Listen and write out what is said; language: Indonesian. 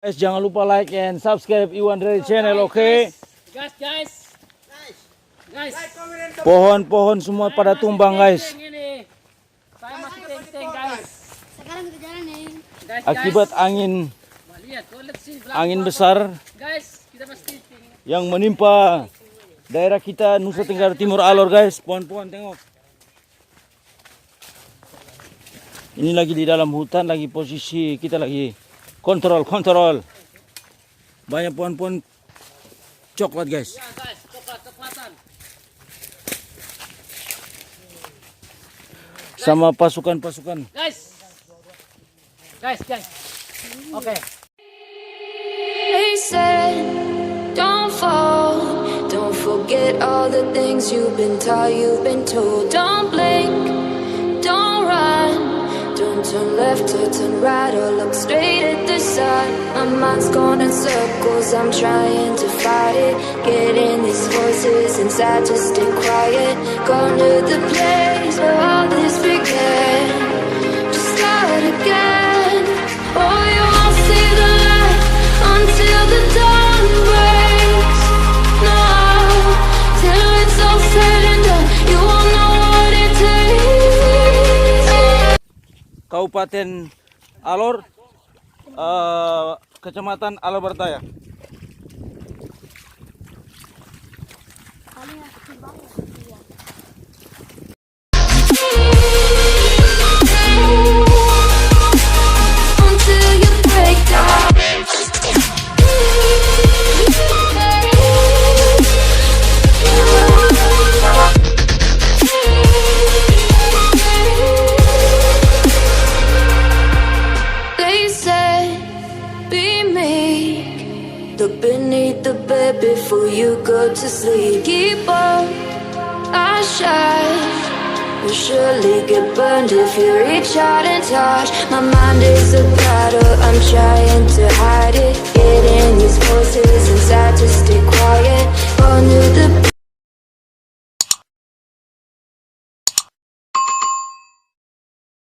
Guys, jangan lupa like and subscribe Ihwan dari channel, oke? Guys. Pohon-pohon semua pada tumbang, guys. Ini. Saya masih teng-teng, guys. Sekarang kita jalan nih. Guys, Akibat angin lihat, angin besar guys, kita pasti yang menimpa daerah kita Nusa Tenggara Timur Alor, guys. Pohon-pohon, tengok. Ini lagi di dalam hutan, lagi posisi kita lagi kontrol. Banyak pohon-pohon coklat, guys. ya, guys, coklatan. Sama pasukan-pasukan. Guys. Oke. They said, don't fall, don't forget all the things you've been taught, you've been told. Don't blink, don't run, don't turn left or turn right or look straight at the sun. My mind's going in circles, I'm trying to fight it, getting these voices inside to stay quiet. Gone to the place where all this began, to start again. Oh, you won't see the light until the dawn breaks. No, till it's all said and done, you won't know what it takes. Kabupaten Alor, Kecamatan Alor Bertaya. Until you break down. They said, be meek, look beneath the bed before you go to sleep. Keep on, I shine. You'll surely get burned if you reach out and touch. My mind is a battle, I'm trying to hide it, getting these voices inside to stay quiet. Gone to the